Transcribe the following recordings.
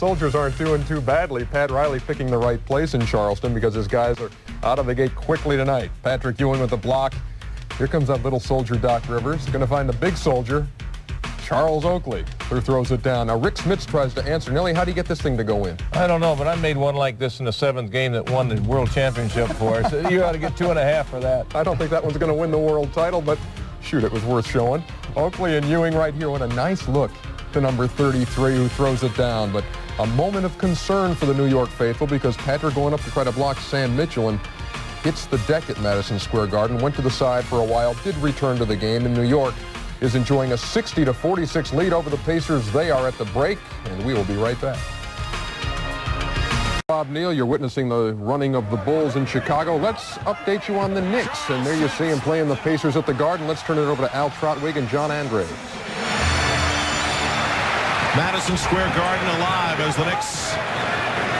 Soldiers aren't doing too badly. Pat Riley picking the right place in Charleston because his guys are out of the gate quickly tonight. Patrick Ewing with the block. Here comes that little soldier, Doc Rivers. Going to find the big soldier, Charles Oakley, who throws it down. Now, Rick Smits tries to answer. Nelly, how do you get this thing to go in? I don't know, but I made one like this in the 7th game that won the World Championship for us. So you ought to get 2.5 for that. I don't think that one's going to win the world title, but shoot, it was worth showing. Oakley and Ewing right here. What a nice look to number 33, who throws it down. But a moment of concern for the New York faithful because Patrick going up to try to block Sam Mitchell and hits the deck at Madison Square Garden. Went to the side for a while, did return to the game. And New York is enjoying a 60-46 lead over the Pacers. They are at the break, and we will be right back. Bob Neal, you're witnessing the running of the Bulls in Chicago. Let's update you on the Knicks. And there you see him playing the Pacers at the Garden. Let's turn it over to Al Troutwig and John Andres. Madison Square Garden alive as the Knicks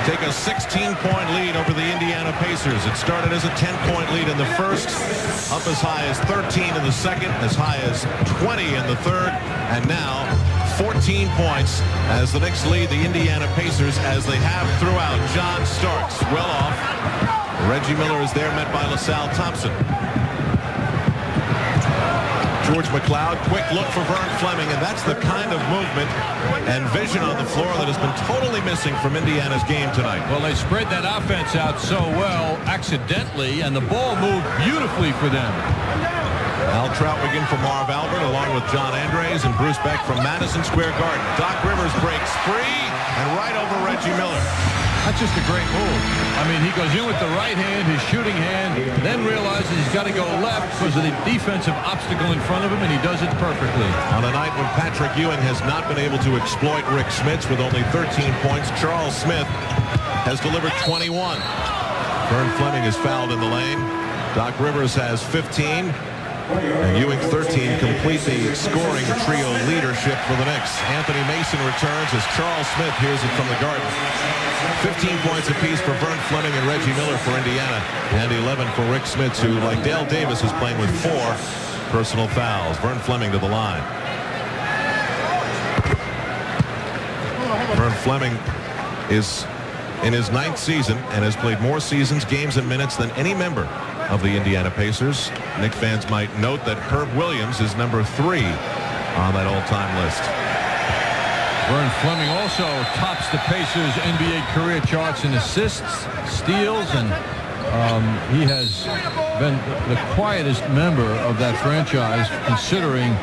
take a 16-point lead over the Indiana Pacers. It started as a 10-point lead in the first, up as high as 13 in the second, as high as 20 in the third, and now 14 points as the Knicks lead the Indiana Pacers as they have throughout. John Starks well off. Reggie Miller is there, met by LaSalle Thompson. George McLeod, quick look for Vern Fleming, and that's the kind of movement and vision on the floor that has been totally missing from Indiana's game tonight. Well, they spread that offense out so well accidentally, and the ball moved beautifully for them. Al Troutwig in for Marv Albert, along with John Andres and Bruce Beck from Madison Square Garden. Doc Rivers breaks free and right over Reggie Miller. That's just a great move. I mean, he goes in with the right hand, his shooting hand, then realizes he's got to go left because of the defensive obstacle in front of him, and he does it perfectly. On a night when Patrick Ewing has not been able to exploit Rick Smits with only 13 points, Charles Smith has delivered 21. Vern Fleming is fouled in the lane. Doc Rivers has 15. And Ewing 13 complete the scoring trio leadership for the Knicks. Anthony Mason returns as Charles Smith hears it from the Garden. 15 points apiece for Vern Fleming and Reggie Miller for Indiana, and 11 for Rick Smits, who, like Dale Davis, is playing with 4 personal fouls. Vern Fleming to the line. Vern Fleming is in his 9th season and has played more seasons, games, and minutes than any member of the Indiana Pacers. Knicks fans might note that Herb Williams is number 3 on that all-time list. Vern Fleming also tops the Pacers NBA career charts in assists, steals, and he has been the quietest member of that franchise considering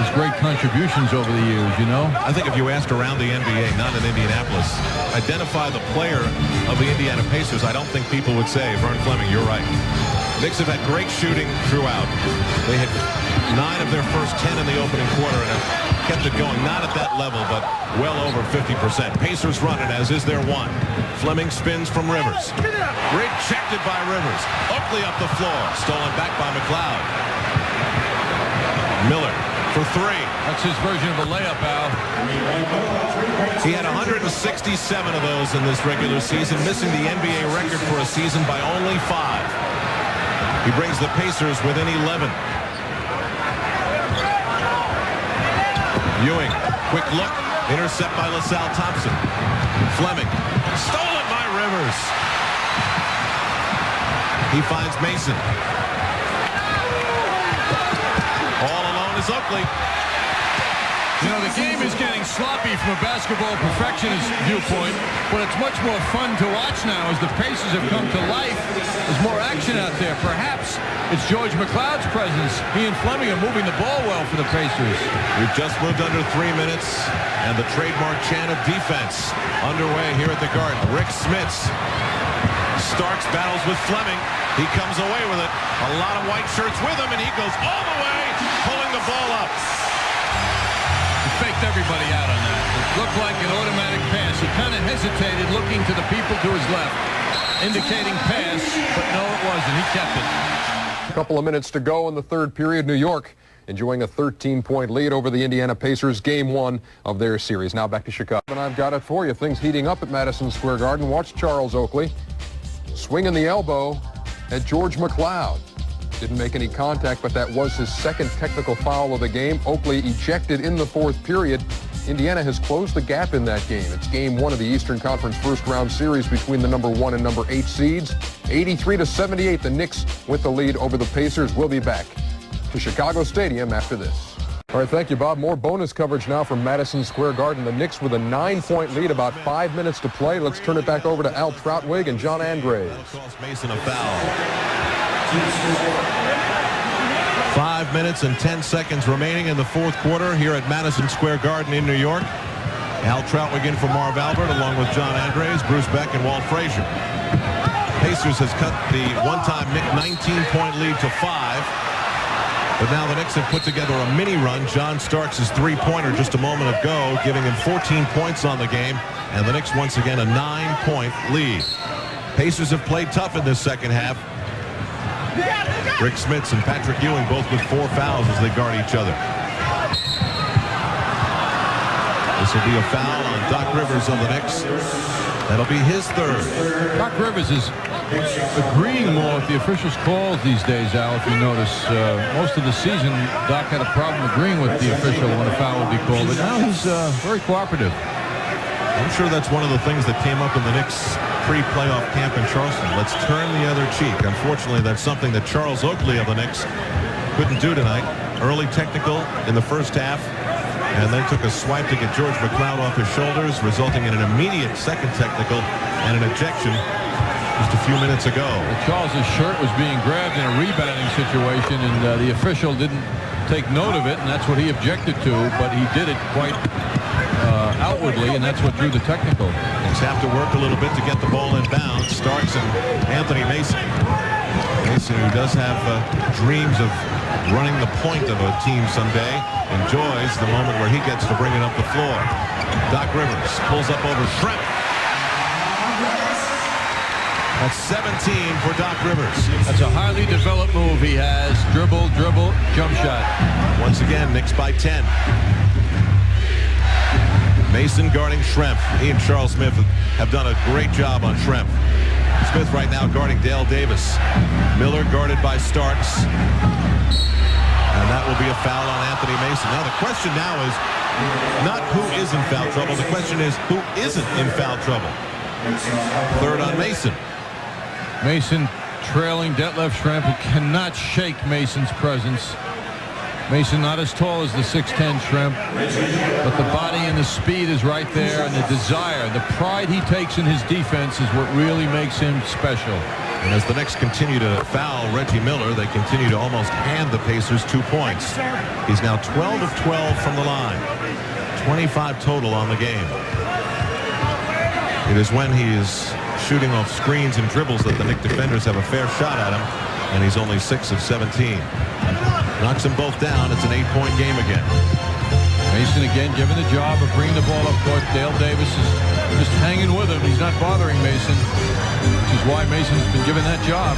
his great contributions over the years, you know? I think if you asked around the NBA, not in Indianapolis, identify the player of the Indiana Pacers, I don't think people would say, Vern Fleming, you're right. Knicks have had great shooting throughout. They had 9 of their first 10 in the opening quarter and have kept it going, not at that level, but well over 50%. Pacers running, as is their one. Fleming spins from Rivers. Rejected by Rivers. Oakley up the floor. Stolen back by McLeod. Miller for 3. That's his version of a layup, Al. He had 167 of those in this regular season, missing the NBA record for a season by only 5. He brings the Pacers within 11. Ewing, quick look, intercept by LaSalle Thompson. Fleming, stolen by Rivers. He finds Mason. All alone is Oakley. You know, the game is getting sloppy from a basketball perfectionist viewpoint, but it's much more fun to watch now as the Pacers have come to life. There's more action out there. Perhaps it's George McLeod's presence. He and Fleming are moving the ball well for the Pacers. We've just moved under 3 minutes, and the trademark chant of defense underway here at the Garden. Rick Smits. Starks battles with Fleming. He comes away with it. A lot of white shirts with him, and he goes all the way, pulling the ball up. Faked everybody out on that. It looked like an automatic pass. He kind of hesitated, looking to the people to his left, indicating pass, but no, it wasn't. He kept it. A couple of minutes to go in the third period. New York enjoying a 13-point lead over the Indiana Pacers, game 1 of their series. Now back to Chicago. And I've got it for you. Things heating up at Madison Square Garden. Watch Charles Oakley swinging the elbow at George McLeod. Didn't make any contact, but that was his second technical foul of the game. Oakley ejected in the fourth period. Indiana has closed the gap in that game. It's game 1 of the Eastern Conference first-round series between the number 1 and number 8 seeds. 83-78, the Knicks with the lead over the Pacers. We'll be back to Chicago Stadium after this. All right, thank you, Bob. More bonus coverage now from Madison Square Garden. The Knicks with a 9-point lead, about 5 minutes to play. Let's turn it back over to Al Troutwig and John Andres. Mason a foul. 5 minutes and 10 seconds remaining in the fourth quarter here at Madison Square Garden in New York. Al Troutwig in for Marv Albert along with John Andres, Bruce Beck, and Walt Frazier. Pacers has cut the one-time Knick 19-point lead to 5. But now the Knicks have put together a mini run. John Starks' three-pointer just a moment ago, giving him 14 points on the game. And the Knicks once again a 9-point lead. Pacers have played tough in this second half. Rick Smits and Patrick Ewing both with 4 fouls as they guard each other. This will be a foul on Doc Rivers of the Knicks. That'll be his third. Doc Rivers is agreeing more with the officials' calls these days, Al, if you notice. Most of the season, Doc had a problem agreeing with the official when a foul would be called, but now he's very cooperative. I'm sure that's one of the things that came up in the Knicks pre-playoff camp in Charleston. Let's turn the other cheek. Unfortunately, that's something that Charles Oakley of the Knicks couldn't do tonight. Early technical in the first half, and then took a swipe to get George McLeod off his shoulders, resulting in an immediate second technical and an ejection just a few minutes ago. Charles's shirt was being grabbed in a rebounding situation, and the official didn't take note of it, and that's what he objected to, but he did it quite outwardly, and that's what drew the technical. Knicks have to work a little bit to get the ball in bounds. Starks and Anthony Mason. Mason, who does have dreams of running the point of a team someday, enjoys the moment where he gets to bring it up the floor. Doc Rivers pulls up over Shrimp. That's 17 for Doc Rivers. That's a highly developed move he has. Dribble, dribble, jump shot. Once again, Knicks by 10. Mason guarding Schrempf. He and Charles Smith have done a great job on Schrempf. Smith right now guarding Dale Davis. Miller guarded by Starks. And that will be a foul on Anthony Mason. Now the question now is not who is in foul trouble. The question is who isn't in foul trouble. Third on Mason. Mason trailing Detlef Schrempf, who cannot shake Mason's presence. Mason not as tall as the 6'10" Schrempf, but the body and the speed is right there, and the desire, the pride he takes in his defense is what really makes him special. And as the Knicks continue to foul Reggie Miller, they continue to almost hand the Pacers 2 points. He's now 12 of 12 from the line, 25 total on the game. It is when he is shooting off screens and dribbles that the Knicks defenders have a fair shot at him, and he's only 6 of 17. Knocks them both down. It's an 8-point game again. Mason again given the job of bringing the ball up court. Dale Davis is just hanging with him. He's not bothering Mason, which is why Mason's been given that job.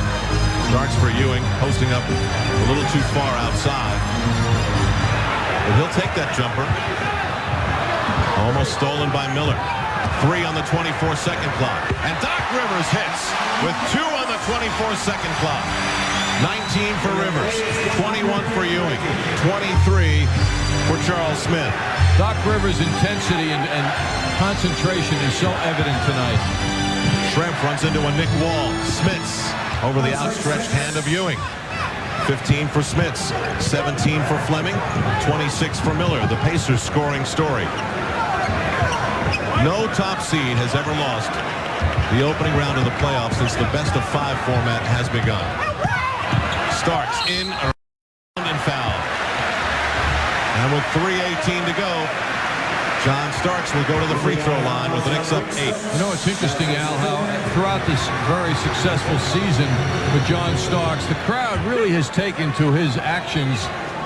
Starts for Ewing, posting up a little too far outside. But he'll take that jumper. Almost stolen by Miller. 3 on the 24-second clock. And Doc Rivers hits with 2 on the 24-second clock. 19 for Rivers, 21 for Ewing, 23 for Charles Smith. Doc Rivers' intensity and concentration is so evident tonight. Schrempf runs into a Nick Wall. Smits over the outstretched hand of Ewing. 15 for Smits, 17 for Fleming, 26 for Miller. The Pacers scoring story. No top seed has ever lost the opening round of the playoffs since the best-of-5 format has begun. Starks in, around, and foul. And with 3:18 to go, John Starks will go to the free throw line with the Knicks up 8. You know, it's interesting, Al, how throughout this very successful season with John Starks, the crowd really has taken to his actions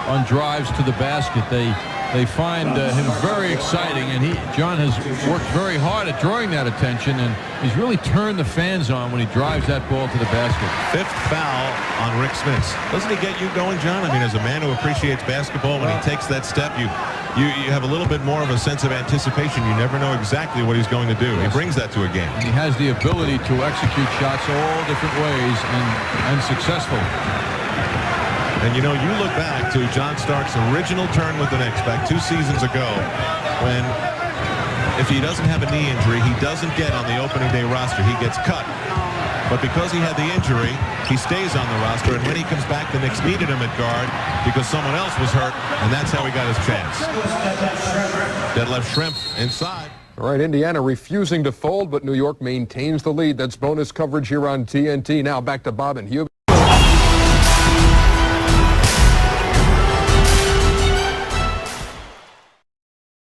on drives to the basket. They find him very exciting, and John has worked very hard at drawing that attention, and he's really turned the fans on when he drives that ball to the basket. 5th foul on Rick Smits. Doesn't he get you going, John? I mean, as a man who appreciates basketball, when he takes that step, you have a little bit more of a sense of anticipation. You never know exactly what he's going to do. Yes. He brings that to a game. And he has the ability to execute shots all different ways and successfully. And, you know, you look back to John Starks' original turn with the Knicks back 2 seasons ago, when if he doesn't have a knee injury, he doesn't get on the opening day roster. He gets cut. But because he had the injury, he stays on the roster, and when he comes back, the Knicks needed him at guard because someone else was hurt, and that's how he got his chance. Detlef Schrempf inside. All right, Indiana refusing to fold, but New York maintains the lead. That's bonus coverage here on TNT. Now back to Bob and Hugh.